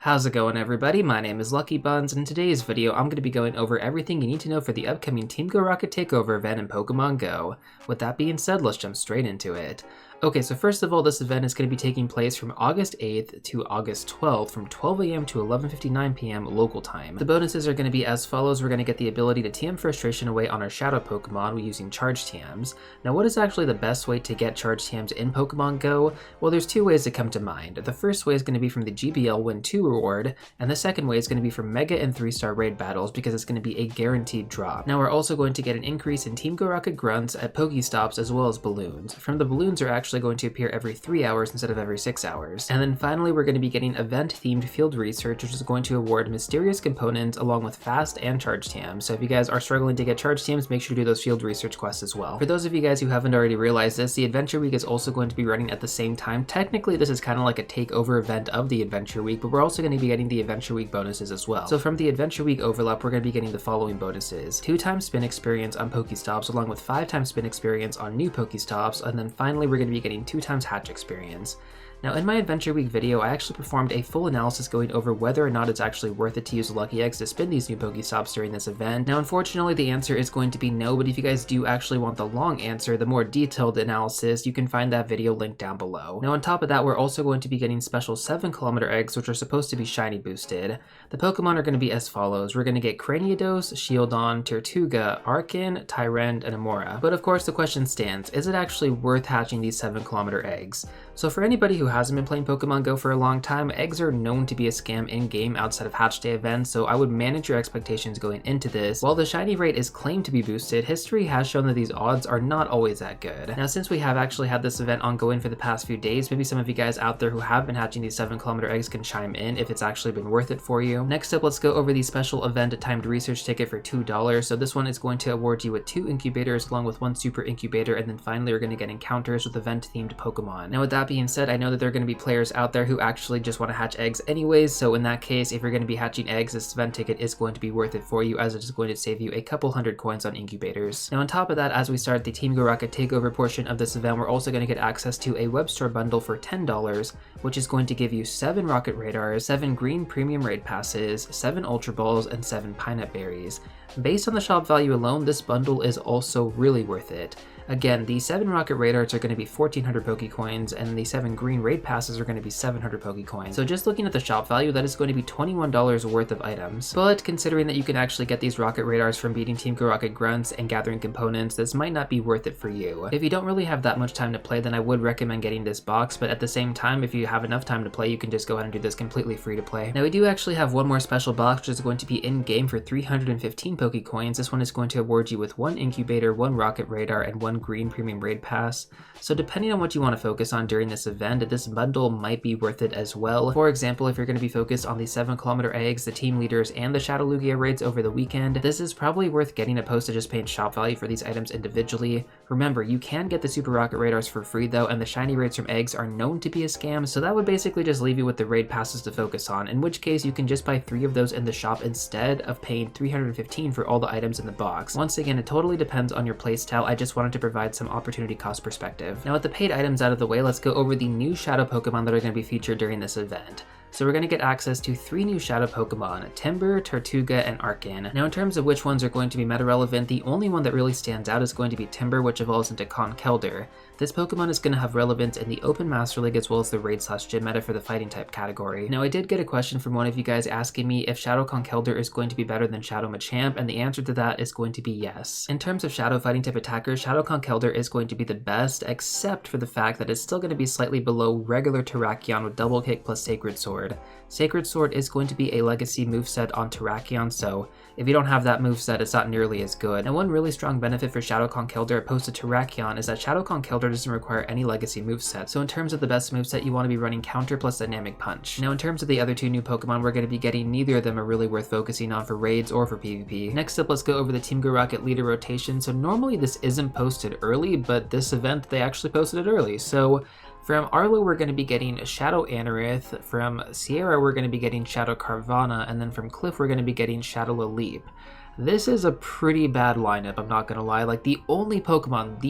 How's it going, everybody? My name is LuckyBunz, and in today's video I'm going to be going over everything you need to know for the upcoming Team GO Rocket Takeover event in Pokemon Go. With that being said, let's jump straight into it. Okay, so first of all, this event is going to be taking place from August 8th to August 12th from 12 AM to 11:59 PM local time. The bonuses are going to be as follows. We're going to get the ability to TM Frustration away on our Shadow Pokemon using Charge TMs. Now, what is actually the best way to get Charge TMs in Pokemon Go? Well, there's two ways that come to mind. The first way is going to be from the GBL Win 2 reward, and the second way is going to be from Mega and 3-star raid battles because it's going to be a guaranteed drop. Now, we're also going to get an increase in Team GO Rocket grunts at PokeStops as well as balloons. From the balloons are actually going to appear every 3 hours instead of every 6 hours. And then finally, we're going to be getting event-themed field research, which is going to award mysterious components along with fast and charge TMs. So if you guys are struggling to get charge TMs, make sure to do those field research quests as well. For those of you guys who haven't already realized this, the Adventure Week is also going to be running at the same time. Technically, this is kind of like a takeover event of the Adventure Week, but we're also going to be getting the Adventure Week bonuses as well. So from the Adventure Week overlap, we're going to be getting the following bonuses: 2x spin experience on Pokestops, along with 5x spin experience on new Pokestops, and then finally we're going to be getting 2x hatch experience. Now, in my Adventure Week video, I actually performed a full analysis going over whether or not it's actually worth it to use Lucky Eggs to spin these new Pokestops during this event. Now, unfortunately, the answer is going to be no, but if you guys do actually want the long answer, the more detailed analysis, you can find that video linked down below. Now, on top of that, we're also going to be getting special 7km eggs, which are supposed to be shiny boosted. The Pokemon are going to be as follows. We're going to get Cranidos, Shieldon, Tortuga, Arcan, Tyrant, and Amora. But of course, the question stands, is it actually worth hatching these 7km eggs? So for anybody who hasn't been playing Pokemon Go for a long time, eggs are known to be a scam in-game outside of hatch day events, so I would manage your expectations going into this. While the shiny rate is claimed to be boosted, history has shown that these odds are not always that good. Now, since we have actually had this event ongoing for the past few days, maybe some of you guys out there who have been hatching these 7km eggs can chime in if it's actually been worth it for you. Next up, let's go over the special event timed research ticket for $2. So this one is going to award you with 2 incubators along with 1 super incubator, and then finally you're going to get encounters with event-themed Pokemon. Now, with that being said, I know that there are going to be players out there who actually just want to hatch eggs anyways, so in that case, if you're going to be hatching eggs, this event ticket is going to be worth it for you, as it is going to save you a couple hundred coins on incubators. Now, on top of that, as we start the Team GO Rocket Takeover portion of this event, we're also going to get access to a web store bundle for $10, which is going to give you 7 Rocket Radars, 7 green premium raid passes, 7 Ultra Balls, and 7 Pineapple Berries. Based on the shop value alone, this bundle is also really worth it. Again, the 7 Rocket Radars are going to be 1400 Pokecoins, and the 7 green raid passes are going to be 700 Pokecoins. So just looking at the shop value, that is going to be $21 worth of items. But considering that you can actually get these Rocket Radars from beating Team GO Rocket grunts and gathering components, this might not be worth it for you. If you don't really have that much time to play, then I would recommend getting this box, but at the same time, if you have enough time to play, you can just go ahead and do this completely free to play. Now, we do actually have one more special box, which is going to be in-game for 315 Pokecoins. This one is going to award you with 1 incubator, 1 Rocket Radar, and 1 green premium raid pass. So depending on what you want to focus on during this event, this bundle might be worth it as well. For example, if you're going to be focused on the 7km eggs, the team leaders, and the Shadow Lugia raids over the weekend, this is probably worth getting opposed to just paying shop value for these items individually. Remember, you can get the Super Rocket Radars for free though, and the shiny raids from eggs are known to be a scam, so that would basically just leave you with the raid passes to focus on, in which case you can just buy 3 of those in the shop instead of paying 315 for all the items in the box. Once again, it totally depends on your playstyle. I just wanted to provide some opportunity cost perspective. Now, with the paid items out of the way, let's go over the new Shadow Pokemon that are going to be featured during this event. So we're going to get access to 3 new Shadow Pokemon, Timber, Tortuga, and Arcan. Now, in terms of which ones are going to be meta relevant, the only one that really stands out is going to be Timber, which evolves into Conkeldurr. This Pokemon is going to have relevance in the Open Master League as well as the Raid/Gym meta for the Fighting type category. Now, I did get a question from one of you guys asking me if Shadow Conkeldurr is going to be better than Shadow Machamp, and the answer to that is going to be yes. In terms of Shadow Fighting type attackers, Shadow Conkeldurr is going to be the best, except for the fact that it's still going to be slightly below regular Terrakion with Double Kick plus Sacred Sword. Sacred Sword is going to be a legacy moveset on Terrakion, so if you don't have that moveset, it's not nearly as good. And one really strong benefit for Shadow Conkeldurr opposed to Terrakion is that Shadow Conkeldurr doesn't require any legacy moveset. So in terms of the best moveset, you want to be running Counter plus Dynamic Punch. Now, in terms of the other 2 new Pokemon we're going to be getting, neither of them are really worth focusing on for raids or for PvP. Next up, let's go over the Team GO Rocket leader rotation. So normally this isn't posted early, but this event, they actually posted it early. So from Arlo, we're going to be getting Shadow Anorith, from Sierra, we're going to be getting Shadow Carvanha, and then from Cliff, we're going to be getting Shadow Laleep. This is a pretty bad lineup, I'm not going to lie. Like, the only Pokemon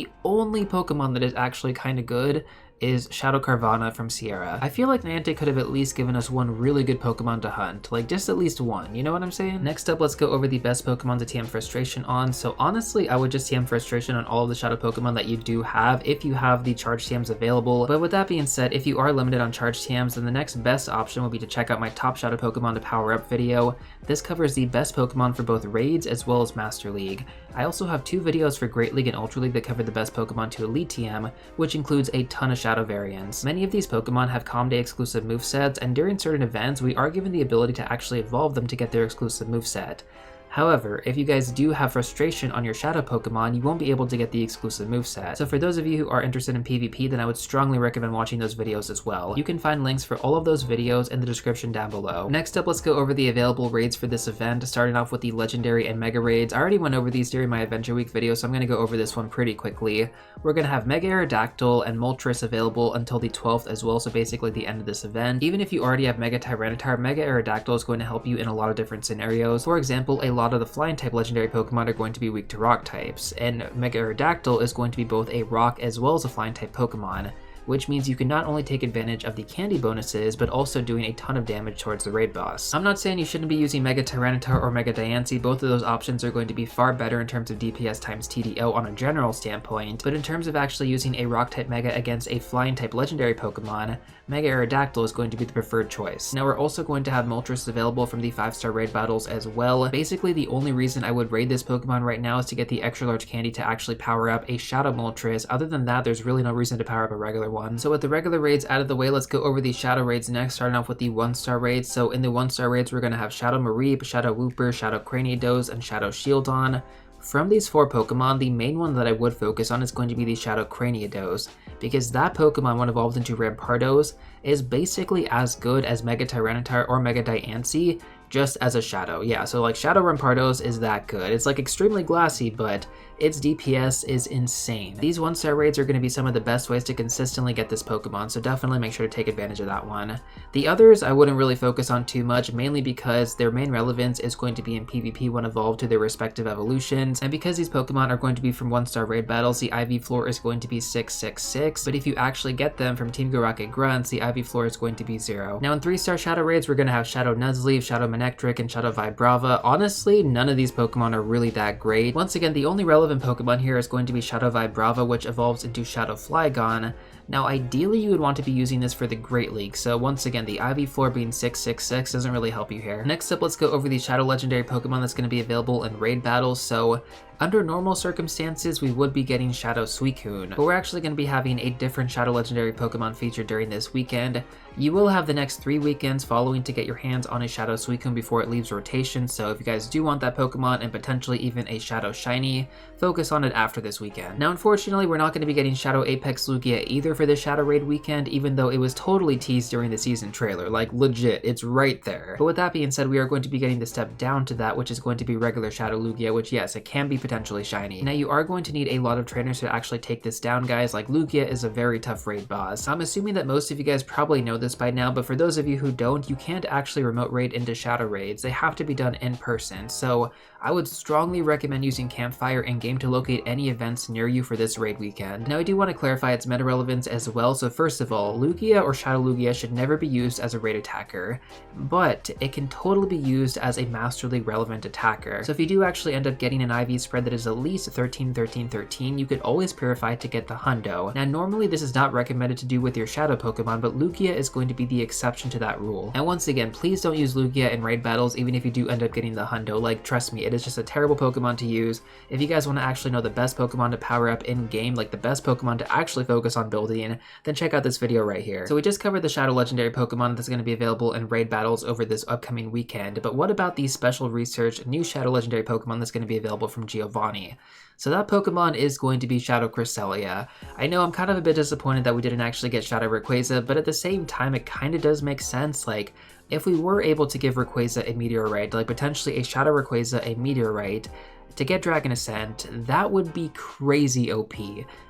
that is actually kind of good is Shadow Carvanha from Sierra. I feel like Niantic could have at least given us one really good Pokemon to hunt, like just at least one, you know what I'm saying? Next up, let's go over the best Pokemon to TM Frustration on. So honestly, I would just TM Frustration on all of the Shadow Pokemon that you do have if you have the charge TMs available. But with that being said, if you are limited on charge TMs, then the next best option will be to check out my top Shadow Pokemon to power up video. This covers the best Pokemon for both raids as well as Master League. I also have 2 videos for Great League and Ultra League that cover the best Pokemon to Elite TM, which includes a ton of Shadow variants. Many of these Pokemon have Calm Day exclusive movesets, and during certain events, we are given the ability to actually evolve them to get their exclusive moveset. However, if you guys do have Frustration on your Shadow Pokemon, you won't be able to get the exclusive moveset. So for those of you who are interested in PvP, then I would strongly recommend watching those videos as well. You can find links for all of those videos in the description down below. Next up, let's go over the available raids for this event, starting off with the Legendary and Mega Raids. I already went over these during my Adventure Week video, so I'm going to go over this one pretty quickly. We're going to have Mega Aerodactyl and Moltres available until the 12th as well, so basically the end of this event. Even if you already have Mega Tyranitar, Mega Aerodactyl is going to help you in a lot of different scenarios. For example, a lot of the Flying type legendary Pokemon are going to be weak to rock types, and Mega Aerodactyl is going to be both a rock as well as a flying type Pokemon, which means you can not only take advantage of the candy bonuses, but also doing a ton of damage towards the raid boss. I'm not saying you shouldn't be using Mega Tyranitar or Mega Diancie. Both of those options are going to be far better in terms of DPS times TDO on a general standpoint, but in terms of actually using a rock type Mega against a flying type legendary Pokemon, Mega Aerodactyl is going to be the preferred choice. Now we're also going to have Moltres available from the 5-star raid battles as well. Basically the only reason I would raid this Pokemon right now is to get the extra large candy to actually power up a Shadow Moltres. Other than that, there's really no reason to power up a regular one. So with the regular raids out of the way, let's go over the Shadow raids next, starting off with the 1-star raids. So in the 1-star raids, we're going to have Shadow Mareep, Shadow Wooper, Shadow Cranidos, and Shadow Shieldon. From these 4 Pokemon, the main one that I would focus on is going to be the Shadow Cranidos, because that Pokemon, when evolved into Rampardos, is basically as good as Mega Tyranitar or Mega Diancie, just as a Shadow. Yeah, so like Shadow Rampardos is that good. It's like extremely glassy, but its DPS is insane. These 1-star raids are going to be some of the best ways to consistently get this Pokemon, so definitely make sure to take advantage of that one. The others I wouldn't really focus on too much, mainly because their main relevance is going to be in PvP when evolved to their respective evolutions, and because these Pokemon are going to be from 1-star raid battles, the IV floor is going to be 666, but if you actually get them from Team GO Rocket Grunts, the IV floor is going to be 0. Now in 3-star Shadow raids, we're going to have Shadow Nuzleaf, Shadow Manectric, and Shadow Vibrava. Honestly, none of these Pokemon are really that great. Once again, the only relevant Pokemon here is going to be Shadow Vibrava, which evolves into Shadow Flygon. Now ideally you would want to be using this for the Great League, so once again the IV floor being 666 doesn't really help you here. Next up, let's go over the Shadow Legendary Pokemon that's going to be available in raid battles. So under normal circumstances, we would be getting Shadow Suicune, but we're actually going to be having a different Shadow Legendary Pokemon featured during this weekend. You will have the next 3 weekends following to get your hands on a Shadow Suicune before it leaves rotation, so if you guys do want that Pokemon and potentially even a Shadow Shiny, focus on it after this weekend. Now unfortunately, we're not going to be getting Shadow Apex Lugia either for this Shadow Raid weekend, even though it was totally teased during the season trailer, like legit, it's right there. But with that being said, we are going to be getting the step down to that, which is going to be regular Shadow Lugia, which yes, it can be potentially shiny. Now you are going to need a lot of trainers to actually take this down, guys. Like Lugia is a very tough raid boss. I'm assuming that most of you guys probably know this by now, but for those of you who don't, you can't actually remote raid into Shadow raids. They have to be done in person, so I would strongly recommend using Campfire in-game to locate any events near you for this raid weekend. Now I do want to clarify its meta relevance as well, so first of all, Lugia or Shadow Lugia should never be used as a raid attacker, but it can totally be used as a Master League relevant attacker. So if you do actually end up getting an IV spread that is at least 13-13-13, you could always purify to get the Hundo. Now normally this is not recommended to do with your Shadow Pokemon, but Lugia is going to be the exception to that rule. And once again, please don't use Lugia in raid battles even if you do end up getting the Hundo. Like, trust me, it is just a terrible Pokemon to use. If you guys want to actually know the best Pokemon to power up in game, like the best Pokemon to actually focus on building, then check out this video right here. So we just covered the Shadow Legendary Pokemon that's going to be available in raid battles over this upcoming weekend, but what about the special research new Shadow Legendary Pokemon that's going to be available from Giovanni? So that Pokemon is going to be Shadow Cresselia. I know I'm kind of a bit disappointed that we didn't actually get Shadow Rayquaza, but at the same time it kind of does make sense. Like, if we were able to give Rayquaza a Meteorite, like potentially a Shadow Rayquaza a Meteorite, to get Dragon Ascent, that would be crazy OP.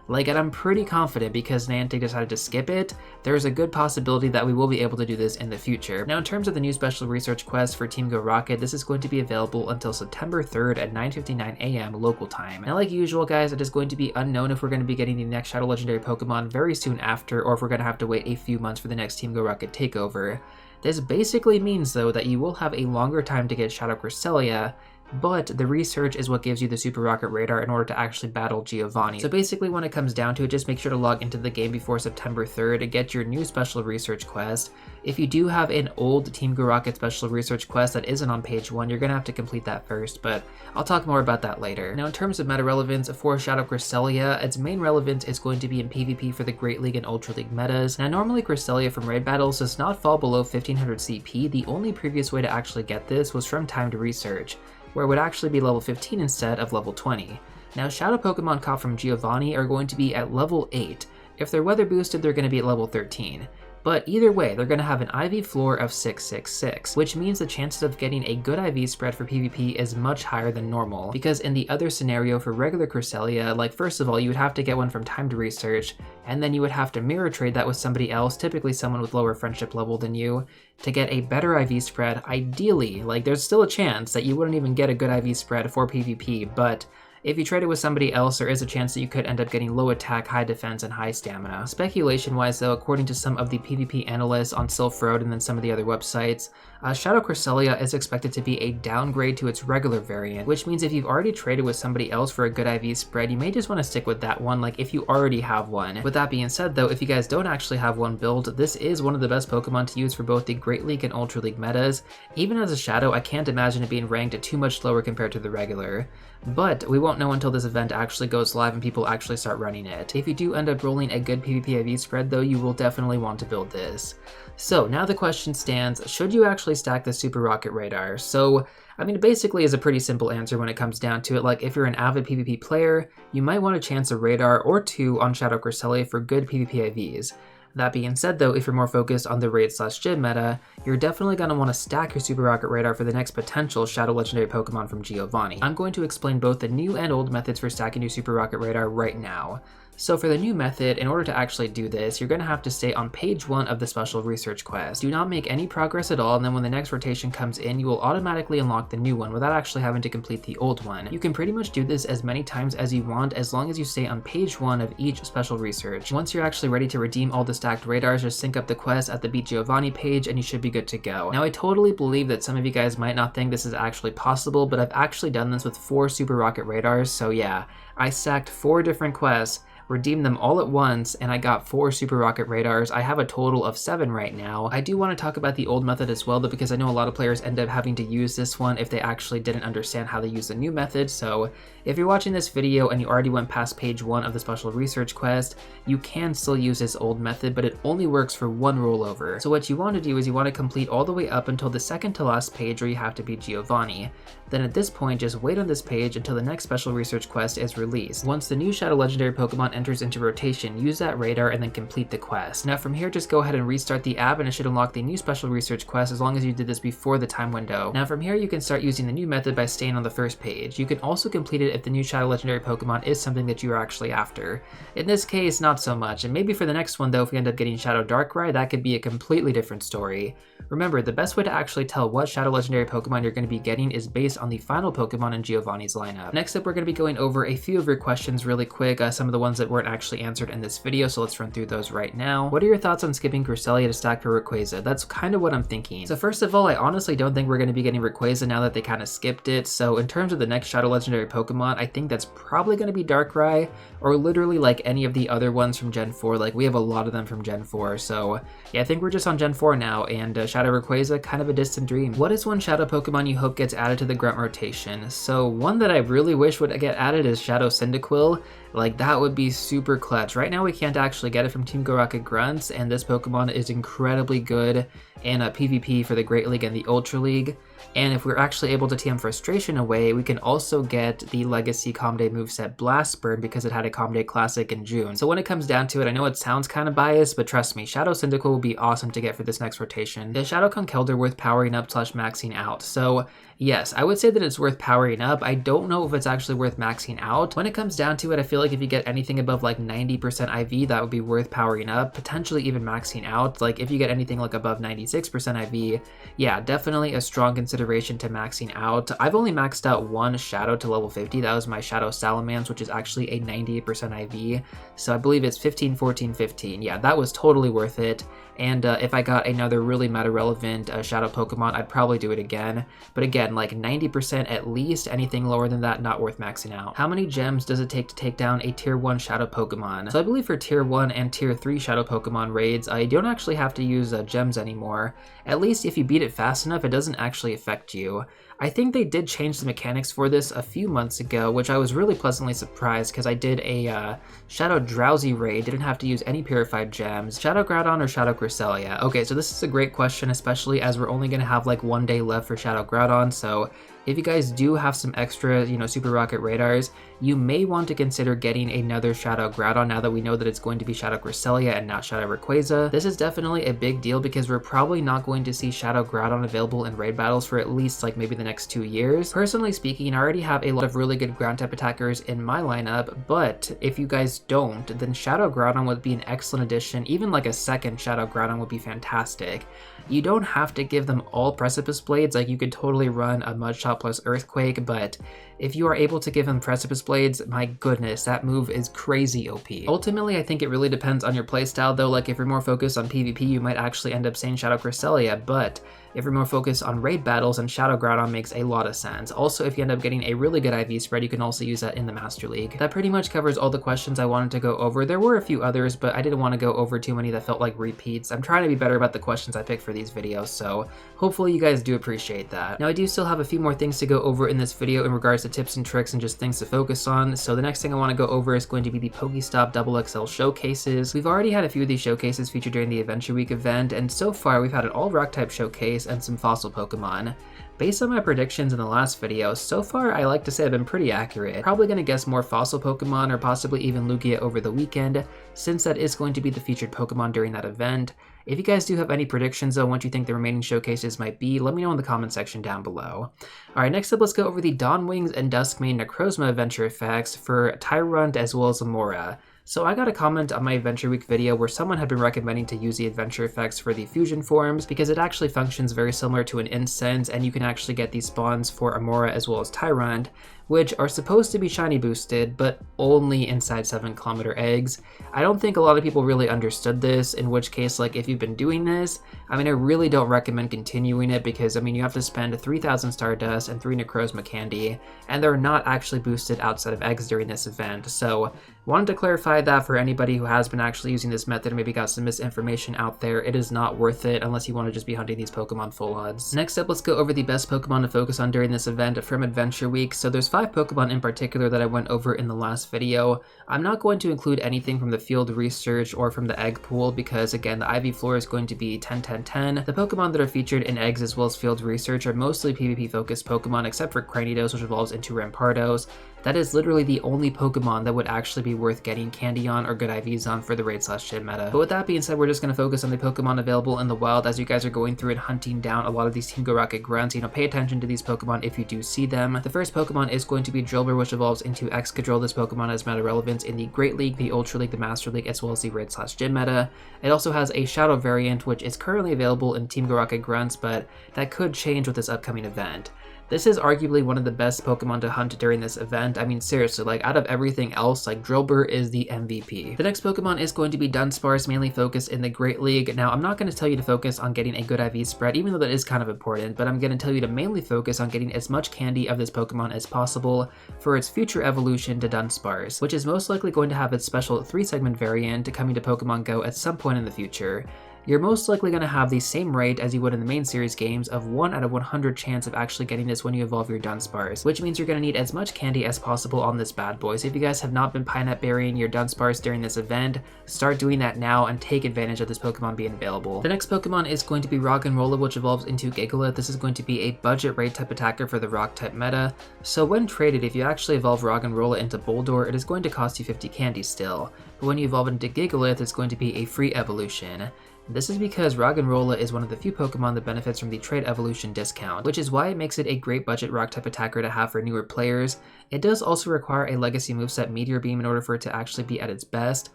Like, and I'm pretty confident because Niantic decided to skip it, there's a good possibility that we will be able to do this in the future. Now, in terms of the new special research quest for Team Go Rocket, this is going to be available until September 3rd at 9:59 a.m. local time. Now, like usual, guys, it is going to be unknown if we're going to be getting the next Shadow Legendary Pokemon very soon after, or if we're going to have to wait a few months for the next Team Go Rocket Takeover. This basically means, though, that you will have a longer time to get Shadow Cresselia, but the research is what gives you the Super Rocket Radar in order to actually battle Giovanni. So basically, when it comes down to it, just make sure to log into the game before September 3rd to get your new special research quest. If you do have an old Team Go Rocket special research quest that isn't on page 1, you're going to have to complete that first, but I'll talk more about that later. Now, in terms of meta relevance for Shadow Cresselia, its main relevance is going to be in PvP for the Great League and Ultra League metas. Now, normally Cresselia from raid battles does not fall below 1500 CP. The only previous way to actually get this was from timed research, where it would actually be level 15 instead of level 20. Now, Shadow Pokemon caught from Giovanni are going to be at level 8. If they're weather boosted, they're going to be at level 13. But either way, they're going to have an IV floor of 666, which means the chances of getting a good IV spread for PvP is much higher than normal, because in the other scenario for regular Cresselia, like first of all, you would have to get one from timed research, and then you would have to mirror trade that with somebody else, typically someone with lower friendship level than you, to get a better IV spread. Ideally, like there's still a chance that you wouldn't even get a good IV spread for PvP, but if you trade it with somebody else, there is a chance that you could end up getting low attack, high defense, and high stamina. Speculation-wise though, according to some of the PvP analysts on Sylph Road and then some of the other websites, Shadow Cresselia is expected to be a downgrade to its regular variant, which means if you've already traded with somebody else for a good IV spread, you may just want to stick with that one, like if you already have one. With that being said though, if you guys don't actually have one build, this is one of the best Pokemon to use for both the Great League and Ultra League metas. Even as a Shadow, I can't imagine it being ranked too much lower compared to the regular. But we won't know until this event actually goes live and people actually start running it. If you do end up rolling a good PvP IV spread though, you will definitely want to build this. So now the question stands, should you actually stack the Super Rocket Radar? So, I mean, it basically is a pretty simple answer when it comes down to it. Like, if you're an avid PvP player, you might want to chance a Radar or two on Shadow Cresselia for good PvP IVs. That being said though, if you're more focused on the raid/gym meta, you're definitely going to want to stack your Super Rocket Radar for the next potential Shadow Legendary Pokemon from Giovanni. I'm going to explain both the new and old methods for stacking your Super Rocket Radar right now. So for the new method, in order to actually do this, you're going to have to stay on page 1 of the special research quest. Do not make any progress at all, and then when the next rotation comes in, you will automatically unlock the new one without actually having to complete the old one. You can pretty much do this as many times as you want as long as you stay on page 1 of each special research. Once you're actually ready to redeem all the stacked radars, just sync up the quest at the Beat Giovanni page and you should be good to go. Now I totally believe that some of you guys might not think this is actually possible, but I've actually done this with 4 Super Rocket Radars, so yeah, I stacked 4 different quests, redeemed them all at once, and I got 4 Super Rocket Radars. I have a total of 7 right now. I do want to talk about the old method as well though, because I know a lot of players end up having to use this one if they actually didn't understand how to use the new method. So if you're watching this video and you already went past page 1 of the special research quest, you can still use this old method, but it only works for 1 rollover. So what you want to do is you want to complete all the way up until the second to last page where you have to beat Giovanni. Then at this point, just wait on this page until the next special research quest is released. Once the new Shadow Legendary Pokemon enters into rotation, use that radar and then complete the quest. Now from here, just go ahead and restart the app and it should unlock the new special research quest as long as you did this before the time window. Now from here, you can start using the new method by staying on the first page. You can also complete it if the new Shadow Legendary Pokemon is something that you are actually after. In this case, not so much, and maybe for the next one though, if we end up getting Shadow Darkrai, that could be a completely different story. Remember, the best way to actually tell what Shadow Legendary Pokemon you're going to be getting is based on the final Pokemon in Giovanni's lineup. Next up, we're going to be going over a few of your questions really quick, some of the ones that weren't actually answered in this video, so let's run through those right now. What are your thoughts on skipping Cresselia to stack for Rayquaza? That's kind of what I'm thinking. So first of all, I honestly don't think we're going to be getting Rayquaza now that they kind of skipped it, so in terms of the next Shadow Legendary Pokemon, I think that's probably going to be Darkrai, or literally like any of the other ones from Gen 4, like we have a lot of them from Gen 4, so yeah, I think we're just on Gen 4 now, and Shadow Rayquaza, kind of a distant dream. What is one Shadow Pokemon you hope gets added to the Grunt rotation? So one that I really wish would get added is Shadow Shadow Cyndaquil, like that would be super clutch. Right now we can't actually get it from Team GO Rocket Grunts, and this Pokemon is incredibly good in a PvP for the Great League and the Ultra League. And if we're actually able to TM Frustration away, we can also get the Legacy Comday moveset Blast Burn because it had a Comday Classic in June. So when it comes down to it, I know it sounds kind of biased, but trust me, Shadow Cyndaquil will be awesome to get for this next rotation. Is Shadow Conkeldurr worth powering up / maxing out? So yes, I would say that it's worth powering up. I don't know if it's actually worth maxing out. When it comes down to it, I feel like if you get anything above like 90% IV, that would be worth powering up, potentially even maxing out. Like if you get anything like above 96% IV, yeah, definitely a strong consideration to maxing out. I've only maxed out one Shadow to level 50. That was my Shadow Salamence, which is actually a 98% IV. So I believe it's 15, 14, 15. Yeah, that was totally worth it. And if I got another really meta-relevant Shadow Pokemon, I'd probably do it again. But again, like 90% at least, anything lower than that, not worth maxing out. How many gems does it take to take down a Tier 1 Shadow Pokemon? So I believe for Tier 1 and Tier 3 Shadow Pokemon raids, you don't actually have to use gems anymore. At least if you beat it fast enough, it doesn't actually affect you. I think they did change the mechanics for this a few months ago, which I was really pleasantly surprised because I did a Shadow Drowsy raid, didn't have to use any purified gems. Shadow Groudon or Shadow Cresselia? Okay, so this is a great question, especially as we're only going to have like 1 day left for Shadow Groudon, so if you guys do have some extra, Super Rocket radars, you may want to consider getting another Shadow Groudon now that we know that it's going to be Shadow Cresselia and not Shadow Rayquaza. This is definitely a big deal because we're probably not going to see Shadow Groudon available in raid battles for at least like maybe the next 2 years. Personally speaking, I already have a lot of really good ground type attackers in my lineup, but if you guys don't, then Shadow Groudon would be an excellent addition. Even like a second Shadow Groudon would be fantastic. You don't have to give them all Precipice Blades, like you could totally run a Mud Shot plus Earthquake, but if you are able to give him Precipice Blades, my goodness, that move is crazy OP. Ultimately, I think it really depends on your playstyle though, like if you're more focused on PvP, you might actually end up saying Shadow Cresselia, but if you're more focused on raid battles, then Shadow Groudon makes a lot of sense. Also, if you end up getting a really good IV spread, you can also use that in the Master League. That pretty much covers all the questions I wanted to go over. There were a few others, but I didn't want to go over too many that felt like repeats. I'm trying to be better about the questions I pick for these videos, so hopefully you guys do appreciate that. Now, I do still have a few more things to go over in this video in regards to tips and tricks and just things to focus on. So the next thing I want to go over is going to be the PokeStop XXL Showcases. We've already had a few of these showcases featured during the Adventure Week event, and so far we've had an all rock type showcase and some fossil Pokemon. Based on my predictions in the last video, so far I like to say I've been pretty accurate. Probably going to guess more fossil Pokemon or possibly even Lugia over the weekend, since that is going to be the featured Pokemon during that event. If you guys do have any predictions on what you think the remaining showcases might be, let me know in the comment section down below. Alright, next up let's go over the Dawnwings and Duskmane Necrozma adventure effects for Tyrunt as well as Amora. So I got a comment on my Adventure Week video where someone had been recommending to use the adventure effects for the fusion forms because it actually functions very similar to an incense and you can actually get these spawns for Amora as well as Tyrunt, which are supposed to be shiny boosted, but only inside 7-kilometer eggs. I don't think a lot of people really understood this, in which case, like, if you've been doing this, I mean, I really don't recommend continuing it because, I mean, you have to spend 3,000 Stardust and 3 Necrozma candy, and they're not actually boosted outside of eggs during this event, so wanted to clarify that for anybody who has been actually using this method and maybe got some misinformation out there. It is not worth it unless you want to just be hunting these Pokemon full odds. Next up, let's go over the best Pokemon to focus on during this event from Adventure Week. So there's 5 Pokemon in particular that I went over in the last video. I'm not going to include anything from the field research or from the egg pool because, again, the IV floor is going to be 10, 10, 10. The Pokemon that are featured in eggs as well as field research are mostly PvP focused Pokemon except for Cranidos, which evolves into Rampardos. That is literally the only Pokemon that would actually be worth getting candy on or good IVs on for the raid/gym meta. But with that being said, we're just going to focus on the Pokemon available in the wild as you guys are going through and hunting down a lot of these Team GO Rocket grunts. Pay attention to these Pokemon if you do see them. The first Pokemon is going to be Drillbur, which evolves into Excadrill. This Pokemon has meta relevance in the Great League, the Ultra League, the Master League, as well as the raid/gym meta. It also has a Shadow variant, which is currently available in Team GO Rocket grunts, but that could change with this upcoming event. This is arguably one of the best Pokemon to hunt during this event. I mean, seriously, like, out of everything else, like, Drillbur is the MVP. The next Pokemon is going to be Dunsparce, mainly focused in the Great League. Now, I'm not going to tell you to focus on getting a good IV spread, even though that is kind of important, but I'm going to tell you to mainly focus on getting as much candy of this Pokemon as possible for its future evolution to Dunsparce, which is most likely going to have its special 3-segment variant coming to Pokemon Go at some point in the future. you're most likely going to have the same rate as you would in the main series games of 1 out of 100 chance of actually getting this when you evolve your Dunsparce, which means you're going to need as much candy as possible on this bad boy. So if you guys have not been Pineapple Berrying your Dunsparce during this event, start doing that now and take advantage of this Pokemon being available. The next Pokemon is going to be Roggenrola, which evolves into Gigalith. This is going to be a budget raid type attacker for the rock type meta. So when traded, if you actually evolve Roggenrola into Boldore, it is going to cost you 50 candy still. But when you evolve into Gigalith, it's going to be a free evolution. This is because Roggenrola is one of the few Pokemon that benefits from the trade evolution discount, which is why it makes it a great budget rock type attacker to have for newer players. It does also require a legacy moveset Meteor Beam in order for it to actually be at its best,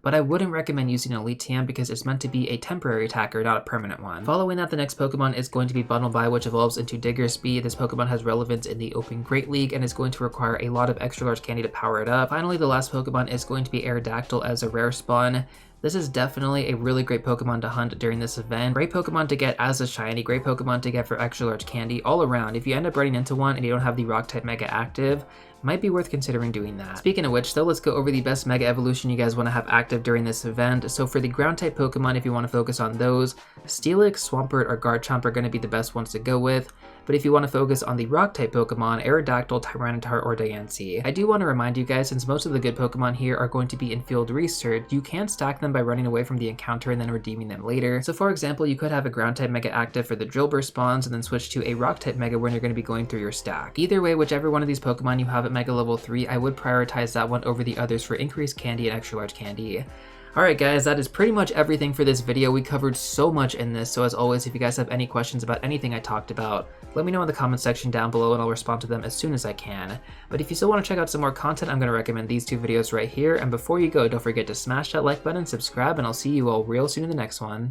but I wouldn't recommend using Elite TM because it's meant to be a temporary attacker, not a permanent one. Following that, the next Pokemon is going to be Bunnelby, which evolves into Diggersby. This Pokemon has relevance in the Open Great League and is going to require a lot of extra large candy to power it up. Finally, the last Pokemon is going to be Aerodactyl as a rare spawn. This is definitely a really great Pokemon to hunt during this event. Great Pokemon to get as a shiny, great Pokemon to get for extra large candy all around. If you end up running into one and you don't have the rock type mega active, might be worth considering doing that. Speaking of which, though, let's go over the best mega evolution you guys want to have active during this event. So for the ground type Pokemon, if you want to focus on those, Steelix, Swampert, or Garchomp are going to be the best ones to go with. But if you want to focus on the rock type Pokemon, Aerodactyl, Tyranitar, or Diancie. I do want to remind you guys, since most of the good Pokemon here are going to be in field research, you can stack them by running away from the encounter and then redeeming them later. So for example, you could have a ground type mega active for the Drillbur spawns and then switch to a rock type mega when you're going to be going through your stack. Either way, whichever one of these Pokemon you have at mega level 3, I would prioritize that one over the others for increased candy and extra large candy. Alright guys, that is pretty much everything for this video. We covered so much in this, so as always, if you guys have any questions about anything I talked about, let me know in the comment section down below and I'll respond to them as soon as I can. But if you still want to check out some more content, I'm going to recommend these two videos right here, and before you go, don't forget to smash that like button, subscribe, and I'll see you all real soon in the next one.